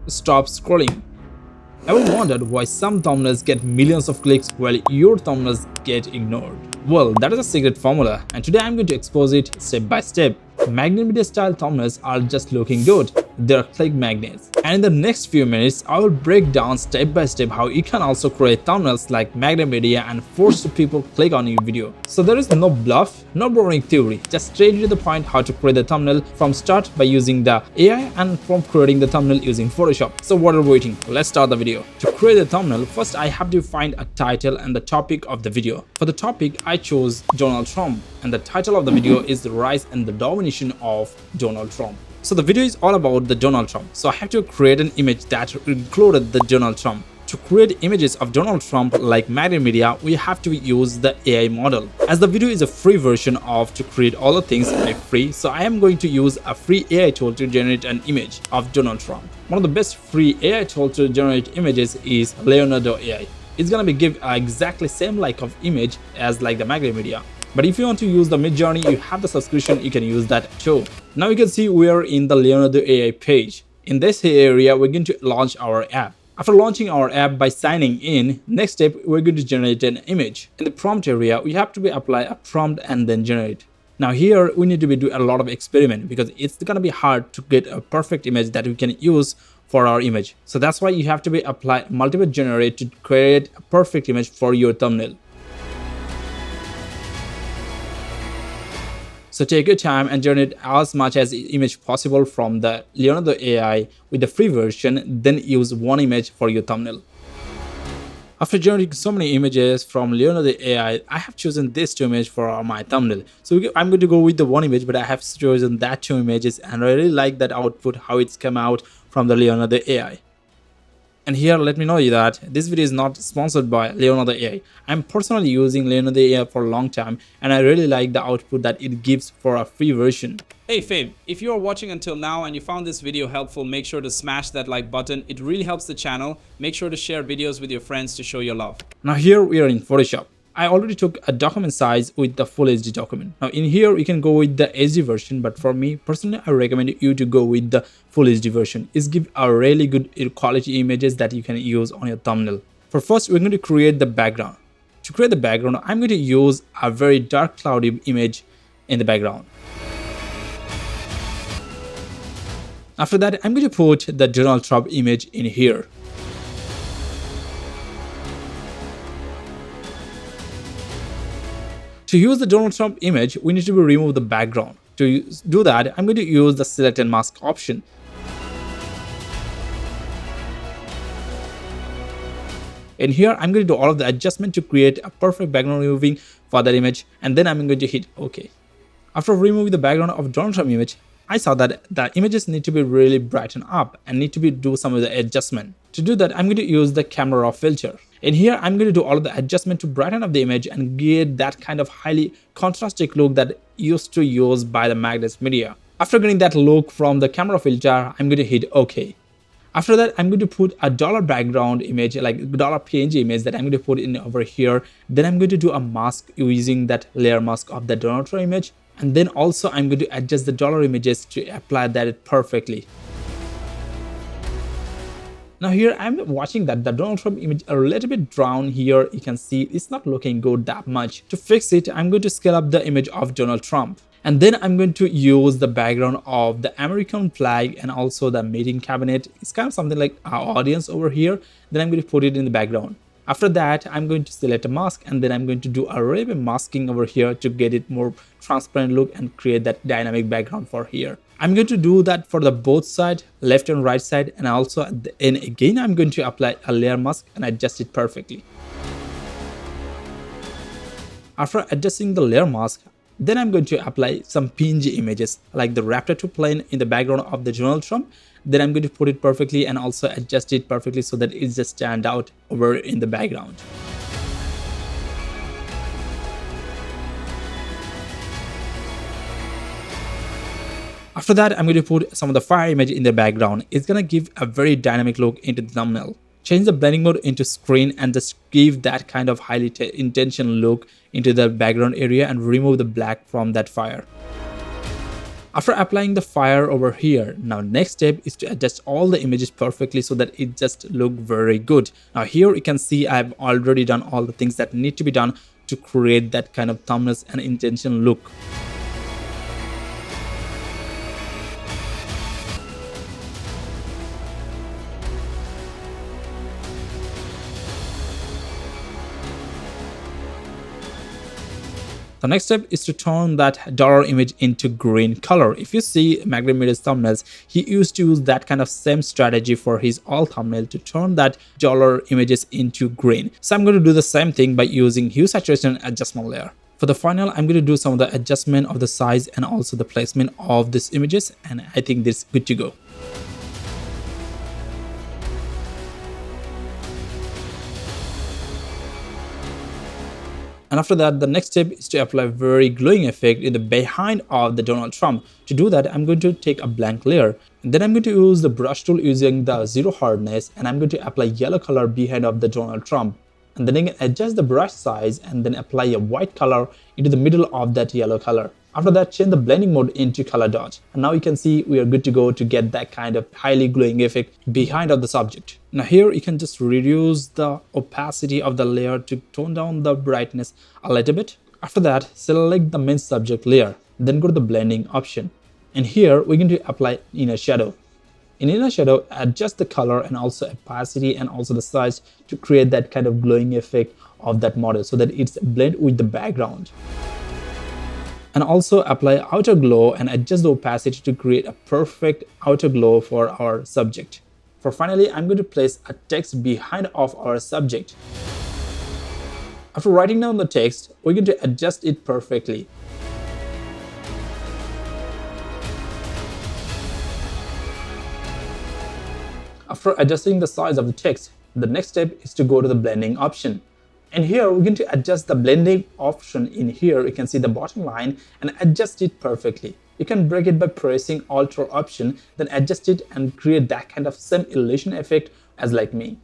Stop scrolling. Ever wondered why some thumbnails get millions of clicks while your thumbnails get ignored? Well, that is a secret formula, and today I'm going to expose it step by step. Magnetmedia style thumbnails are just looking good. They're click magnets. And in the next few minutes, I will break down step by step how you can also create thumbnails like Magnetmedia and force people click on your video. So there is no bluff, no boring theory, just straight to the point how to create the thumbnail from start by using the AI and from creating the thumbnail using Photoshop. So what are we waiting? Let's start the video. To create the thumbnail, first I have to find a title and the topic of the video. For the topic, I chose Donald Trump, and the title of the video is The Rise and the Domination of Donald Trump. So the video is all about the Donald Trump. So I have to create an image that included the Donald Trump. To create images of Donald Trump like Magnetmedia, we have to use the AI model. As the video is a free version of to create all the things by free, so I am going to use a free AI tool to generate an image of Donald Trump. One of the best free AI tools to generate images is Leonardo AI. It's gonna be give exactly same like of image as like the Magnetmedia. But if you want to use the Midjourney, you have the subscription, you can use that too. Now you can see we are in the Leonardo AI page. In this area, we're going to launch our app. After launching our app by signing in, next step, we're going to generate an image. In the prompt area, we have to apply a prompt and then generate. Now here, we need to do a lot of experiment because it's gonna be hard to get a perfect image that we can use for our image. So that's why you have to apply multiple generate to create a perfect image for your thumbnail. So take your time and generate as much as image possible from the Leonardo AI with the free version, then use one image for your thumbnail. After generating so many images from Leonardo AI, I have chosen this two images for my thumbnail. So I'm going to go with the one image, but I have chosen that two images and I really like that output, how it's come out from the Leonardo AI. And here, let me know you that this video is not sponsored by Leonardo AI. I'm personally using Leonardo AI for a long time and I really like the output that it gives for a free version. Hey fam, if you are watching until now and you found this video helpful, make sure to smash that like button. It really helps the channel. Make sure to share videos with your friends to show your love. Now here we are in Photoshop. I already took a document size with the full HD document. Now in here you can go with the HD version, but for me personally I recommend you to go with the full HD version. It gives a really good quality images that you can use on your thumbnail. For first we're going to create the background. To create the background, I'm going to use a very dark cloudy image in the background. After that I'm going to put the Donald Trump image in here. To use the Donald Trump image, we need to remove the background. To do that, I'm going to use the select and mask option. In here, I'm going to do all of the adjustment to create a perfect background removing for that image, and then I'm going to hit OK. After removing the background of Donald Trump image, I saw that the images need to be really brightened up and need to do some of the adjustment. To do that, I'm going to use the camera raw filter. In here, I'm going to do all of the adjustment to brighten up the image and get that kind of highly contrastic look that used to use by the Magnetsmedia. After getting that look from the camera filter, I'm going to hit OK. After that, I'm going to put a dollar background image, like dollar PNG image that I'm going to put in over here. Then I'm going to do a mask using that layer mask of the Donald Trump image. And then also I'm going to adjust the dollar images to apply that perfectly. Now here I'm watching that the Donald Trump image a little bit drawn here. You can see it's not looking good that much. To fix it, I'm going to scale up the image of Donald Trump. And then I'm going to use the background of the American flag and also the meeting cabinet. It's kind of something like our audience over here. Then I'm going to put it in the background. After that, I'm going to select a mask and then I'm going to do a ribbon masking over here to get it more transparent look and create that dynamic background for here. I'm going to do that for the both side, left and right side, and also at the end again I'm going to apply a layer mask and adjust it perfectly. After adjusting the layer mask, then I'm going to apply some PNG images like the Raptor 2 plane in the background of the Donald Trump. Then I'm going to put it perfectly and also adjust it perfectly so that it just stand out over in the background. After that, I'm going to put some of the fire image in the background. It's going to give a very dynamic look into the thumbnail. Change the blending mode into screen and just give that kind of highly intentional look into the background area and remove the black from that fire. After applying the fire over here, now next step is to adjust all the images perfectly so that it just look very good. Now here you can see I've already done all the things that need to be done to create that kind of thumbnails and intention look. The next step is to turn that dollar image into green color. If you see Magnetmedia's thumbnails, he used to use that kind of same strategy for his all thumbnail to turn that dollar images into green. So I'm going to do the same thing by using hue saturation adjustment layer. For the final, I'm going to do some of the adjustment of the size and also the placement of these images, and I think this is good to go. And after that, the next step is to apply very glowing effect in the behind of the Donald Trump. To do that, I'm going to take a blank layer. And then I'm going to use the brush tool using the zero hardness, and I'm going to apply yellow color behind of the Donald Trump. And then again adjust the brush size and then apply a white color into the middle of that yellow color. After that, change the blending mode into color dot. And now you can see we are good to go to get that kind of highly glowing effect behind of the subject. Now here you can just reduce the opacity of the layer to tone down the brightness a little bit. After that, select the main subject layer, then go to the blending option. And here we're going to apply inner shadow. In inner shadow, adjust the color and also opacity and also the size to create that kind of glowing effect of that model so that it's blend with the background. And also apply outer glow and adjust the opacity to create a perfect outer glow for our subject. For finally, I'm going to place a text behind of our subject. After writing down the text, we're going to adjust it perfectly. After adjusting the size of the text, the next step is to go to the blending option. And here we're going to adjust the blending option. In here you can see the bottom line and adjust it perfectly. You can break it by pressing Alt or Option, then adjust it and create that kind of same illusion effect as like me.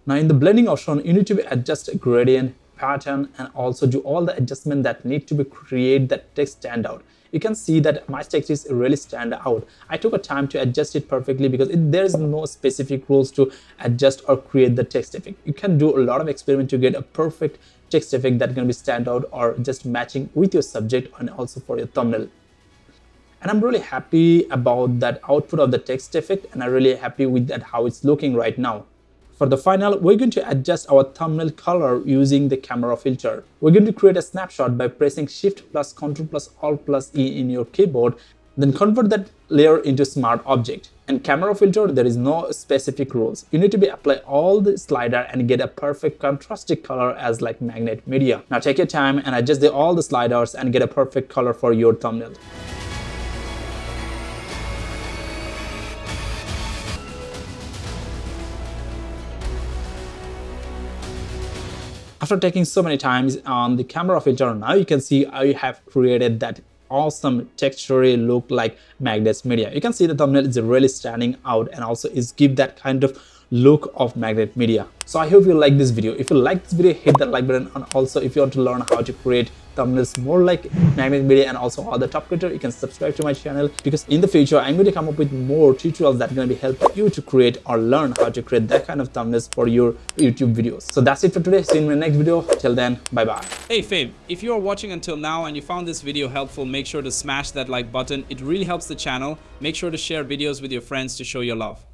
Now in the blending option, you need to adjust a gradient, pattern, and also do all the adjustment that need to be create that text stand out. You can see that my text is really stand out. I took a time to adjust it perfectly because there is no specific rules to adjust or create the text effect. You can do a lot of experiment to get a perfect text effect that can be stand out or just matching with your subject and also for your thumbnail. And I'm really happy about that output of the text effect, and I'm really happy with that how it's looking right now. For the final, we're going to adjust our thumbnail color using the camera filter. We're going to create a snapshot by pressing Shift plus Ctrl plus Alt plus E in your keyboard, then convert that layer into smart object. And camera filter, there is no specific rules. You need to be apply all the slider and get a perfect contrastic color as like Magnetmedia. Now take your time and adjust all the sliders and get a perfect color for your thumbnail. After taking so many times on the camera filter, now you can see I have created that awesome texture look like Magnetsmedia. You can see the thumbnail is really standing out and also is give that kind of look of Magnetmedia. So I hope you like this video. If you like this video, hit that like button, and also if you want to learn how to create thumbnails more like Magnetmedia and also other top creator, you can subscribe to my channel, because in the future I'm going to come up with more tutorials that are going to be help you to create or learn how to create that kind of thumbnails for your YouTube videos. So that's it for today. See you in my next video. Till then, bye bye. Hey fam, if you are watching until now and you found this video helpful, make sure to smash that like button. It really helps the channel. Make sure to share videos with your friends to show your love.